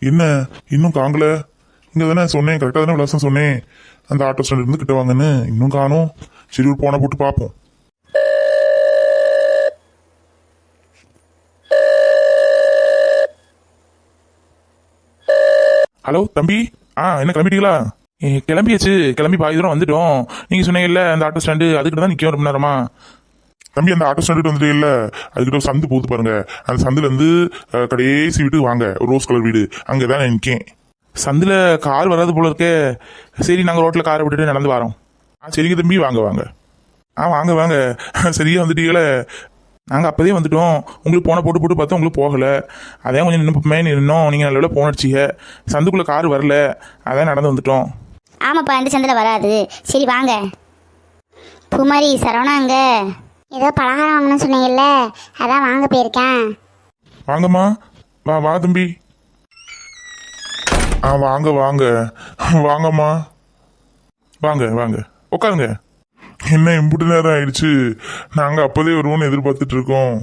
என்ன இன்னும் காங்கல? இங்க தானே சொன்னேன், கரெக்டா தானே விலாசம் சொன்னேன். அந்த ஆட்டோ ஸ்டாண்ட் இருந்து கிட்ட வாங்கன்னு இன்னும் காணும். சரி ஒரு போனை போட்டு பார்ப்போம். ஹலோ தம்பி, என்ன கிளம்பிட்டீங்களா? கிளம்பியாச்சு, கிளம்பி பாதி தூரம் வந்துட்டோம். நீங்க சொன்னீங்கல்ல அந்த ஆட்டோ ஸ்டாண்டு, அதுக்கிட்ட தான் நிற்கும் ரொம்ப நேரமா. தம்பி அந்த ஆட்டோ ஸ்டாண்டு வந்துட்டு இல்ல, அதுக்கிட்ட ஒரு சந்து போகுது பாருங்க. அந்த சந்துல இருந்து கடைசி வீட்டுக்கு வாங்க, ஒரு ரோஸ் கலர் வீடு, அங்கதான் நான் நிற்கேன். சந்துல கார் வராது போல இருக்கே. சரி நாங்க ரோட்ல காரை விட்டுட்டு நடந்து வரோம். சரிங்க தம்பி, வாங்க வாங்க. வாங்க வாங்க. சரியா வந்துட்டீங்களே. நாங்கள் அப்போதே வந்துட்டோம். உங்களுக்கு போனை போட்டு போட்டு பார்த்தா உங்களுக்கு போகலை. அதான் கொஞ்சம் நின்றுமே நின்னோம். நீங்கள் நல்ல போன் அடிச்சிங்க. சந்துக்குள்ளே கார் வரல, அதான் நடந்து வந்துட்டோம். ஆமாப்பா, இந்த சந்தில் வராது. சரி வாங்க. குமாரி சரவணாங்க ஏதோ பலகாரம் வாங்கணும்னு சொன்னீங்கல்ல, அதான் வாங்க போயிருக்கேன். வாங்கம்மா, வா தம்பி. வாங்க வாங்க வாங்கம்மா, வாங்க வாங்க உட்காருங்க. என்ன இம்புட்டு நேரம் ஆயிடுச்சு? நாங்க அப்போதே வருவோம்னு எதிர்பார்த்துட்டு இருக்கோம்.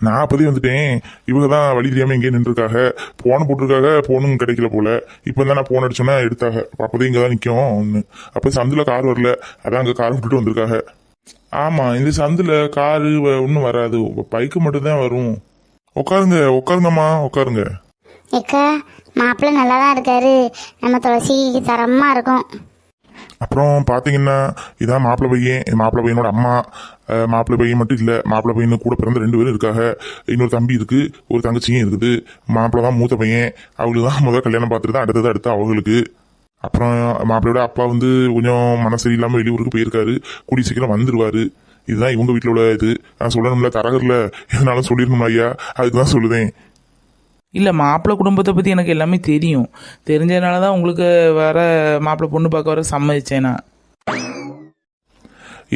நான் அப்போதே வந்துட்டேன். இவங்க தான் வழி தெரியாம இங்கே நின்றுருக்காக, போன போட்டிருக்காக, போனும் கிடைக்கல போல. இப்போ தான் நான் போன் அடிச்சோன்னா எடுத்தாக. அப்போதே இங்கே தான் நிற்கும் ஒன்று. அப்போ சந்தில் கார் வரல, அதான் அங்கே கார் விட்டுட்டு வந்திருக்காங்க. ஆமாம், இந்த சந்தில் காரு ஒன்றும் வராது, பைக்கு மட்டும்தான் வரும். உட்காருங்க உட்காருங்கம்மா உட்காருங்க. ஏக்கா மாப்பிள்ளை நல்லா தான் இருக்காரு, நம்ம துளசி தரமாக இருக்கும். அப்புறம் பார்த்தீங்கன்னா இதான் மாப்பிள்ளை பையன். மாப்பிள்ளை பையனோட அம்மா. மாப்பிள்ளை பையன் மட்டும் இல்லை, மாப்பிள்ளை பையனு கூட பிறந்த 2 பேரும் இருக்காங்க. இன்னொரு தம்பி இருக்கு, ஒரு தங்கச்சியும் இருக்குது. மாப்பிள்ளை தான் மூத்த பையன். அவங்களுக்கு தான் முதல் கல்யாணம் பார்த்துட்டு தான் அடுத்து அவங்களுக்கு. அப்புறம் மாப்பிள்ளையோட அப்பா வந்து கொஞ்சம் மனசு இல்லாமல் வெளியூருக்கு போயிருக்காரு. கூடிய சீக்கிரம் வந்துருவாரு. இதுதான் இவங்க வீட்டில் உள்ள இது. நான் சொல்லணும்ல, தரகர்ல எதனாலும் சொல்லிடணும் ஐயா, அதுக்கு தான் சொல்லுதேன். இல்லை, மாப்பிள்ளை குடும்பத்தை பற்றி எனக்கு எல்லாமே தெரியும். தெரிஞ்சதுனால தான் உங்களுக்கு வர மாப்பிள்ளை பொண்ணு பார்க்க வர சம்மதிச்சேனா.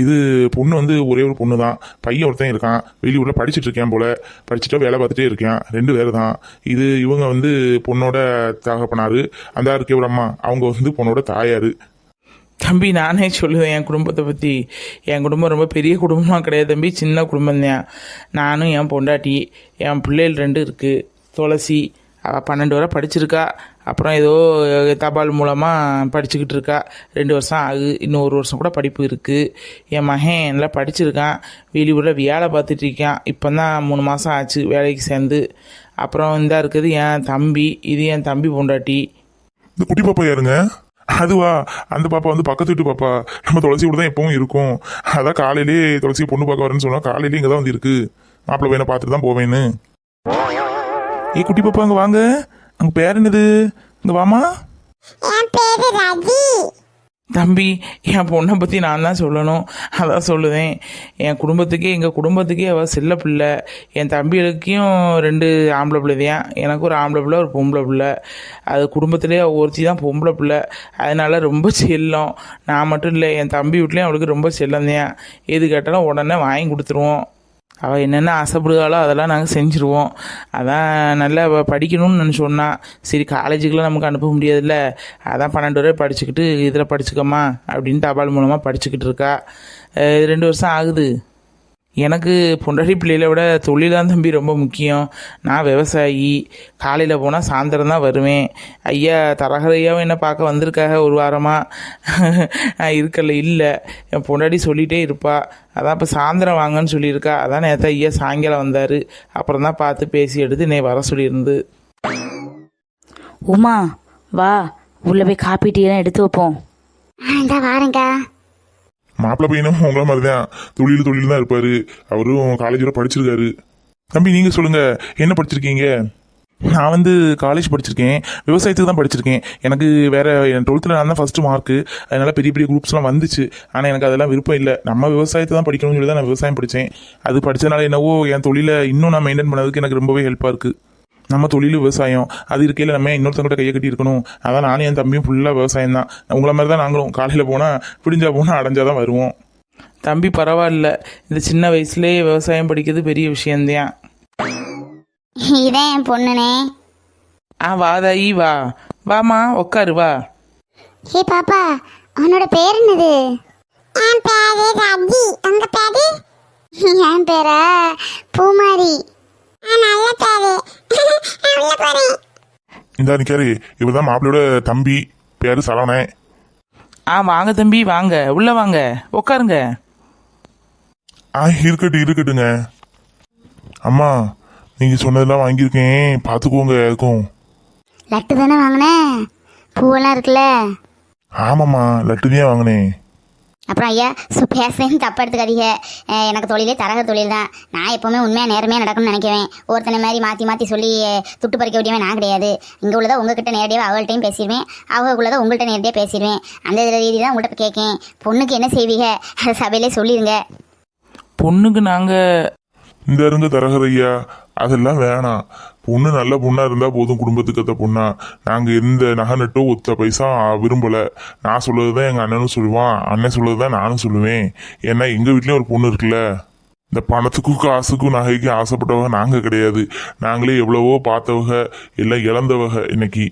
இது பொண்ணு வந்து ஒரே ஒரு பொண்ணு தான். பையன் ஒருத்தன் இருக்கான், வெளியூரில் படிச்சுட்டு இருக்கேன் போல. படிச்சுட்டா வேலை பார்த்துட்டே இருக்கேன். 2 பேர் தான். இது இவங்க வந்து பொண்ணோட தகப்பனாரு, அந்த இருக்கே ஒரு அம்மா, அவங்க வந்து பொண்ணோட தாயாரு. தம்பி நானே சொல்லுவேன் என் குடும்பத்தை பற்றி. என் குடும்பம் ரொம்ப பெரிய குடும்பமாக கிடையாது தம்பி, சின்ன குடும்பம்தான். நானும் என் பொண்டாட்டி, என் பிள்ளைகள் 2 இருக்குது. துளசி 12 வரை படிச்சிருக்கா. அப்புறம் ஏதோ தபால் மூலமாக படிச்சுக்கிட்டு இருக்கா. 2 வருஷம் ஆகுது, இன்னும் 1 வருஷம் கூட படிப்பு இருக்குது. என் மகன் நல்லா படிச்சிருக்கான், வெளியூரில் வேலை பார்த்துட்டு இருக்கான். இப்போ தான் 3 மாதம் ஆச்சு வேலைக்கு சேர்ந்து. அப்புறம் இந்த இருக்குது என் தம்பி, இது என் தம்பி பொண்டாட்டி. இந்த குட்டி பாப்பா யாருங்க? அதுவா, அந்த பாப்பா வந்து பக்கத்து வீட்டு பாப்பா. நம்ம துளசி கூட தான் எப்பவும் இருக்கும். அதான் காலையிலேயே துளசி பொண்ணு பார்க்க வரேன்னு சொன்னா, காலையிலேயே இங்கே தான் வந்து இருக்கு. மாப்பிள்ளை பையனை பார்த்துட்டு தான் போவேன்னு. குட்டி பாப்பா அங்கே வாங்க. அங்கே பேர் என்னது? இங்கே வாமா. தம்பி, என் பொண்ணை பற்றி நான் தான் சொல்லணும், அதான் சொல்லுவேன். என் குடும்பத்துக்கே, எங்கள் குடும்பத்துக்கே அவள் செல்ல பிள்ளை. என் தம்பிகளுக்கும் 2 ஆம்பளை பிள்ளைதான். எனக்கு ஒரு ஆம்பளை பிள்ளை, ஒரு பொம்பளை பிள்ளை. அது குடும்பத்திலே ஒருத்தி தான் பொம்பளை பிள்ளை. அதனால ரொம்ப செல்லம். நான் மட்டும் இல்லை, என் தம்பி வீட்லேயும் அவளுக்கு ரொம்ப செல்லந்தான். எது கேட்டாலும் உடனே வாங்கி கொடுத்துருவோம். அவள் என்னென்ன ஆசைப்படுதாலோ அதெல்லாம் நாங்கள் செஞ்சுருவோம். அதான் நல்லா படிக்கணும்னு சொன்னான். சரி காலேஜுக்கெலாம் நமக்கு அனுப்ப முடியாதுல்ல, அதான் 12 வரை படிச்சுக்கிட்டு இதில் படிச்சுக்கம்மா அப்படின்னு தபால் மூலமாக படிச்சுக்கிட்டு இருக்கா. 2 வருஷம் ஆகுது. எனக்கு பொண்டாட்டி பிள்ளைகளை விட தொழிலான் தம்பி ரொம்ப முக்கியம். நான் விவசாயி. காலையில் போனால் சாயந்தரம் தான் வருவேன். ஐயா தரகரையாவும் என்ன பார்க்க வந்திருக்காக 1 வாரமாக. நான் இருக்கல, இல்லை என் பொண்டாட்டி சொல்லிகிட்டே இருப்பா. அதான் இப்போ சாயந்தரம் வாங்கன்னு சொல்லியிருக்கா. அதான் நேற்று ஐயா சாயங்காலம் வந்தார். அப்புறம் தான் பார்த்து பேசி எடுத்து என்னை வர சொல்லியிருந்து. உமா வா, உள்ளே போய் காப்பி டீலாம் எடுத்து வைப்போம். வாரேங்கா. மாப்பிள்ளை பையனும் உங்களை மாதிரி தான் தொழில் தான் இருப்பாரு. அவரும் காலேஜ் வரை படிச்சிருக்காரு. தம்பி நீங்க சொல்லுங்க, என்ன படிச்சிருக்கீங்க? நான் வந்து காலேஜ் படிச்சிருக்கேன், விவசாயத்துக்கு தான் படிச்சிருக்கேன். எனக்கு வேற 12th நான் தான் ஃபர்ஸ்ட் மார்க்கு. அதனால பெரிய பெரிய குரூப்ஸ்லாம் வந்துச்சு. ஆனால் எனக்கு அதெல்லாம் விருப்பம் இல்லை. நம்ம விவசாயத்தை தான் படிக்கணும்னு சொல்லி தான் நான் விவசாயம் படித்தேன். அது படித்ததுனால என்னவோ என் தொழிலை இன்னும் நான் மெயின்டைன் பண்ணதுக்கு எனக்கு ரொம்பவே ஹெல்ப்பாக இருக்குது. நம்ம தொழில் விவசாயம், அது இருக்கையில் நம்ம இன்னொருத்தங்கிட்ட கையை கட்டி இருக்கணும். அதான் நானும் என் தம்பியும் ஃபுல்லாக விவசாயம் தான். உங்களை மாதிரி தான் நாங்களும் காலையில் போனால் பிடிஞ்சா போனால் அடைஞ்சாதான் வருவோம். தம்பி பரவாயில்ல, இந்த சின்ன வயசுலேயே விவசாயம் படிக்கிறது பெரிய விஷயந்தான். இதான் என் பொண்ணுனே. வாதாயி வா, வாமா உக்காரு வா. பாப்பா, உன்னோட பேர் என்னது? என் பேரு ராஜி. உங்க பேரு? என் பேரா பூமாரி. நல்ல பேரு. உள்ள போறேன். இந்த நிக்காரு இவதான் மாப்பிள்ளையோட தம்பி, பேரு சரவணன். வாங்க தம்பி வாங்க, உள்ள வாங்க, உட்காருங்க. இருக்கட்டுங்க. அம்மா நீங்க சொன்னதெல்லாம் வாங்கியிருக்கேன், பார்த்துக்கோங்க. இருக்கும். லட்டு தானே வாங்கினேன், பூவெல்லாம் இருக்குல்ல. ஆமாம்மா, லட்டு தான் வாங்கினேன். அப்புறம் ஐயா பேசுறேன்னு தப்பா எடுத்துக்காதீங்க. எனக்கு தொழிலே தரக தொழில் தான். நான் எப்போவுமே உண்மையாக நேர்மையாக நடக்கணும்னு நினைக்குவேன். ஒருத்தனை மாதிரி மாற்றி சொல்லி துட்டு பறிக்க வேண்டியவன் நான் கிடையாது. இங்கே உள்ளதை உங்ககிட்ட நேரடியாக அவங்கள்ட்டையும் பேசிடுவேன், அவங்களுள்ளதை உங்கள்கிட்ட நேரடியாக பேசிடுவேன். அந்த ரீதி தான் உங்கள்கிட்ட கேட்கேன். பொண்ணுக்கு என்ன செய்வீங்க அதை சபையிலே சொல்லிடுங்க. பொண்ணுக்கு நாங்கள் இந்த இருங்க தரகர் ஐயா, அதெல்லாம் வேணாம். பொண்ணு நல்ல பொண்ணா இருந்தா போதும், குடும்பத்துக்கு அத்த பொண்ணா. நாங்க எந்த நகை நட்டோ ஒத்த பைசா விரும்பல. நான் சொல்லதுதான் எங்க அண்ணனும் சொல்லுவான், அண்ணன் சொல்லதுதான் நானும் சொல்லுவேன். ஏன்னா எங்க வீட்லயும் ஒரு பொண்ணு இருக்குல்ல. இந்த பணத்துக்கும் காசுக்கும் நகைக்கும் ஆசைப்பட்டவங்க நாங்க கிடையாது. நாங்களே எவ்வளவோ பார்த்தவங்க, எல்லாம் இழந்தவங்க இன்னைக்கு.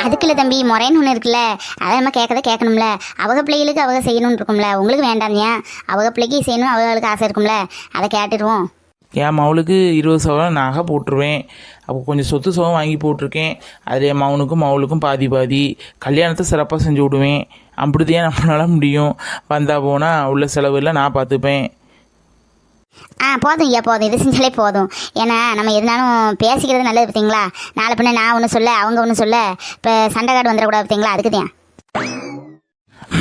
அதுக்குள்ள தம்பி முறைன்னு ஒன்று இருக்குல்ல, அதை நம்ம கேட்கறத கேட்கணும்ல. அவங்க பிள்ளைகளுக்கு அவங்க செய்யணும்னு இருக்கும்ல, உங்களுக்கு வேண்டாம். ஏன் அவங்க பிள்ளைக்கு செய்யணும், அவங்களுக்கு ஆசை இருக்கும்ல, அதை கேட்டுடுவோம். என் மவளுக்கு 20 சவரம் நகை போட்டுருவேன். அப்போ கொஞ்சம் சொத்து சுகம் வாங்கி போட்டிருக்கேன். அதில் என் மவனுக்கும் மவளுக்கும் பாதி கல்யாணத்தை சிறப்பாக செஞ்சு விடுவேன். அப்படிதான் நம்மளால முடியும். வந்தால் போனால் உள்ள செலவுலாம் நான் பார்த்துப்பேன். போதும் ஐயா, போதும். இது செஞ்சாலே போதும். ஏன்னா நம்ம எதுனாலும் பேசிக்கிறது நல்லது பார்த்தீங்களா. நாளை பின்ன நான் ஒன்று சொல்ல அவங்க ஒன்று சொல்ல இப்போ சண்டை காடு வந்துடக்கூடாது பார்த்தீங்களா, அதுக்கு தான்.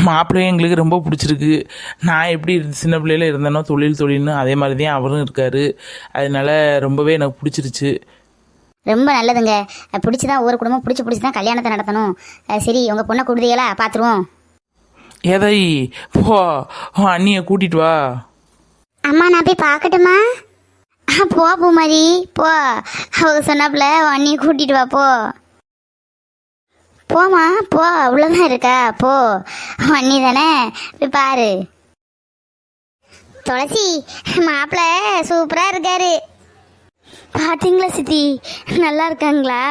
மாப்பிள்ளையும் எங்களுக்கு ரொம்ப பிடிச்சிருக்கு. நான் எப்படி சின்ன பிள்ளையில இருந்தேனோ தொழில்னு அதே மாதிரி தான் அவரும் இருக்காரு. அதனால ரொம்பவே எனக்கு பிடிச்சிருச்சு. ரொம்ப நல்லதுங்க. பிடிச்சிதான் ஒவ்வொரு குடும்பம் பிடிச்சி தான் கல்யாணத்தை நடத்தணும். சரி, உங்கள் பொண்ணை கொடுத்தீங்களா, பார்த்துருவோம். ஏதாய் போ, அண்ணியை கூட்டிட்டு வா. அம்மா நான் போய் பார்க்கட்டுமா? போ பூமாரி போ. அவங்க சொன்னாப்புல அண்ணியை கூட்டிட்டு வா, போ. போமா போ, அவ்வளோதான் இருக்கா, போ. அண்ணி தானே, போய் பாரு. துளசி மாப்பிள்ள சூப்பராக இருக்காரு. பார்த்தீங்களா சித்தி, நல்லா இருக்காங்களா?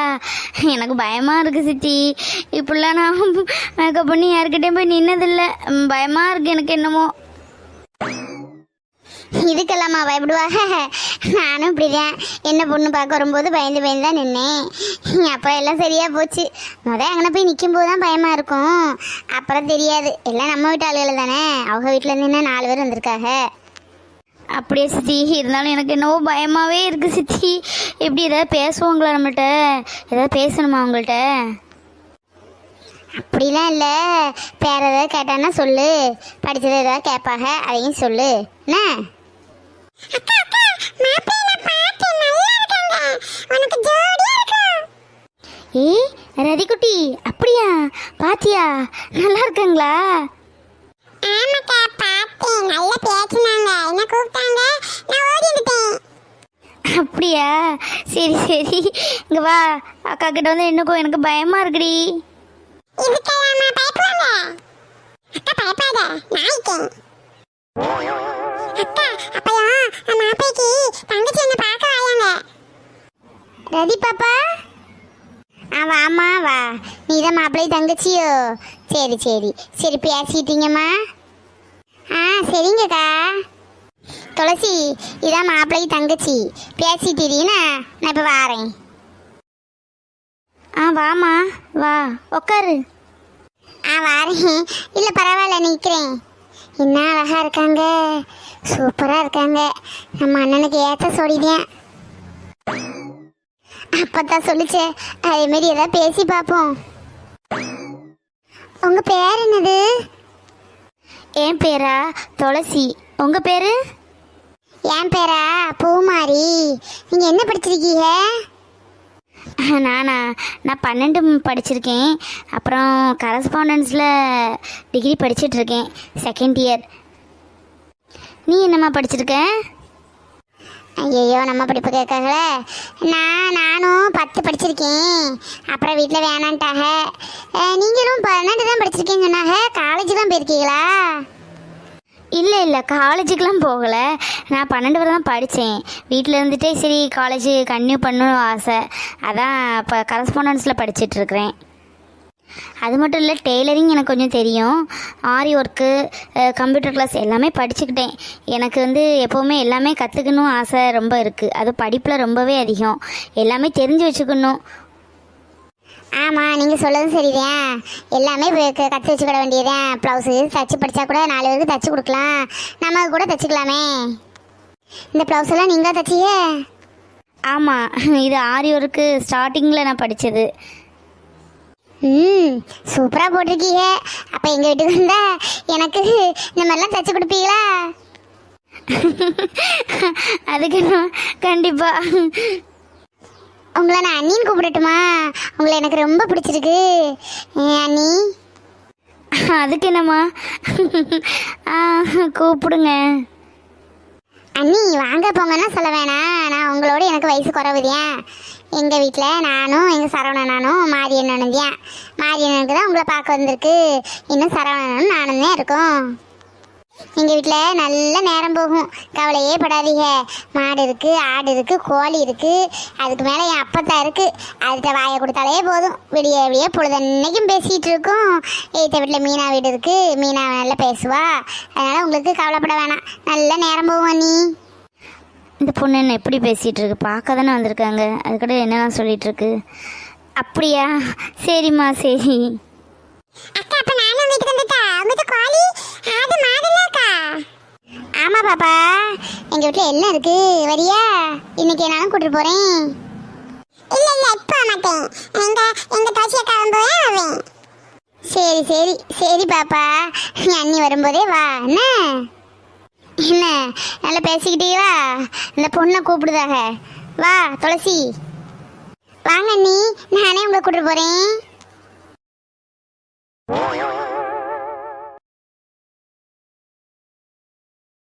எனக்கு பயமாக இருக்குது சித்தி. இப்படிலாம் நான் மேக்கப் பண்ணி யாருக்கிட்டேயும் போய் நின்னதில்லை. பயமாக இருக்குது எனக்கு என்னமோ. இதுக்கெல்லாமா பயப்படுவாங்க? நானும் இப்படிதான். என்ன பொண்ணு பார்க்க வரும்போது பயந்து தான் நின்னேன். அப்புறம் எல்லாம் சரியாக போச்சு. முதல் அங்கே போய் நிற்கும் போது தான் பயமாக இருக்கும், அப்புறம் தெரியாது. எல்லாம் நம்ம வீட்டு ஆளுகள் தானே, அவங்க வீட்டில் நின்று 4 பேர் வந்திருக்காங்க. அப்படியே சித்தி, இருந்தாலும் எனக்கு என்னவோ பயமாகவே இருக்குது சித்தி. எப்படி ஏதாவது பேசுவாங்களா நம்மள்கிட்ட? ஏதாவது பேசணுமா அவங்கள்ட்ட? அப்படிலாம் இல்லை. வேற ஏதாவது கேட்டான்னா சொல்லு, படித்ததை ஏதாவது கேட்பாங்க, அதையும் சொல்லு. என்ன ரதிக்குட்டி, அப்படியா? பாத்தியா, நல்லா இருக்காங்களா? அப்படியா? சரி சரி, இங்க வா. அக்கா கிட்ட வந்து இன்னும் எனக்கு பயமா இருக்குடி. ரதி பாப்பா, வாமா வா. நீதான் மாப்பிள்ளை தங்கச்சியோ? சரி சரி சரி, பேசிட்டீங்கம்மா. சரிங்கக்கா. துளசி, இதான் மாப்பிள்ளை தங்கச்சி. பேசிட்டீங்கன்னா நான் இப்போ வாரேன். வாமா வா, உக்காரு. வாரேன். இல்லை பரவாயில்ல, நிற்கிறேன். என்ன அழகா இருக்காங்க, சூப்பராக இருக்காங்க. நம்ம அண்ணனுக்கு ஏற்ற சொல்லிட்டேன். அப்பதான் சொல்லிச்சே, அதேமாரி ஏதாவது பேசி பார்ப்போம். உங்க பேர் என்னது? என் பேரா துளசி. உங்க பேரு? என் பேரா பூமாரி. நீங்க என்ன படிச்சிருக்கீங்க? நான் 12 படிச்சிருக்கேன். அப்புறம் கரஸ்பாண்டன்ஸில் டிகிரி படிச்சிட்ருக்கேன், 2nd இயர். நீ என்னம்மா படிச்சிருக்க? ஐயோ, நம்ம படிப்பு கேட்காங்களே. நானும் 10 படிச்சிருக்கேன். அப்புறம் வீட்டில் வேணான்ட்டாக. நீங்களும் 12 தான் படிச்சிருக்கீங்கன்னு சொன்னாங்க. காலேஜ் தான் போயிருக்கீங்களா? இல்லை காலேஜுக்கெலாம் போகலை. நான் 12 வரை தான் படித்தேன். வீட்டில் இருந்துகிட்டே சரி காலேஜ் கன்டினியூ பண்ணணும்னு ஆசை, அதான் இப்போ கரஸ்பாண்டன்ஸில் படிச்சிட்ருக்கிறேன். அது மட்டும் இல்லை, டெய்லரிங் எனக்கு கொஞ்சம் தெரியும். ஆரி ஒர்க்கு, கம்ப்யூட்டர் கிளாஸ் எல்லாமே படிச்சுக்கிட்டேன். எனக்கு எப்போவுமே எல்லாமே கற்றுக்கணும் ஆசை ரொம்ப இருக்குது. அது படிப்பில் ரொம்பவே அதிகம். எல்லாமே தெரிஞ்சு வச்சுக்கணும். ஆமாம் நீங்கள் சொல்லதும் சரிதான். எல்லாமே கற்று வச்சுக்கிட வேண்டியதான். ப்ளவுஸு தச்சு படித்தா கூட 4 பேருக்கு தச்சு கொடுக்கலாம், நமக்கு கூட தச்சுக்கலாமே. இந்த ப்ளவுஸ் எல்லாம் நீங்கள் தச்சியே? ஆமாம், இது ஆரி ஒர்க்கு ஸ்டார்டிங்கில் நான் படித்தது. சூப்பராக போட்டிருக்கீங்க. அப்போ எங்கள் வீட்டுக்கு வந்தா எனக்கு இந்த மாதிரிலாம் தச்சு கொடுப்பீங்களா? அதுக்கு நான் கண்டிப்பாக. உங்களை நான் அண்ணின்னு கூப்பிடட்டுமா? உங்களை எனக்கு ரொம்ப பிடிச்சிருக்கு அண்ணி. அதுக்கு என்னம்மா, கூப்பிடுங்க. அண்ணி வாங்க போங்கன்னா சொல்ல வேணாம். நான் உங்களோட எனக்கு வயசு குறவுதியா. எங்கள் வீட்டில் நானும் எங்கள் சரவணனானும் மாரியண்ணனுதியா. மாரியண்ணனுக்கு தான் உங்களை பார்க்க வந்திருக்கு. இன்னும் சரவணனும் நானும் தான் இருக்கோம். எங்கள் வீட்டில் நல்ல நேரம் போகும், கவலையே படாதீங்க. மாடு இருக்குது, ஆடு இருக்குது, கோழி இருக்குது, அதுக்கு மேலே என் அப்பத்தா இருக்குது. அதுகிட்ட வாயை கொடுத்தாலே போதும், விடிய விடிய பொழுதன்னைக்கும் பேசிகிட்டு இருக்கோம். எய்த்த வீட்டில் மீனா வீடு இருக்குது, மீனா நல்லா பேசுவா. அதனால் உங்களுக்கு கவலைப்பட வேணாம், நல்ல நேரம் போகும் நீ. இந்த பொண்ணு என்ன எப்படி பேசிகிட்டு இருக்கு? பார்க்க தானே வந்திருக்காங்க, அதுக்கட என்னெல்லாம் சொல்லிகிட்டு இருக்கு. அப்படியா, சரிம்மா சரி. அக்கா அப்ப நானும் வீட்டுக்கு வந்துட்டா. உங்ககிட்ட கோழி ஆடு மாடுலாம் இருக்கா? ஆமா பாப்பா, எங்க வீட்ல எல்லாம் இருக்கு. வரியா? இன்னைக்கு நானும் கூட்டிட்டு போறேன். இல்ல இல்ல இப்ப மாட்டேன். எங்க தாச்சி அக்கா வரும்போதே வருவேன். சரி சரி சரி பாப்பா, நீ அண்ணி வரும்போதே வா. என்ன நல்லா பேசிக்கிட்டே வா. இந்த பொண்ணை கூப்பிடுதாக. வா துளசி, வாங்க அண்ணி, நானே உங்களை கூட்டிட்டு போறேன்.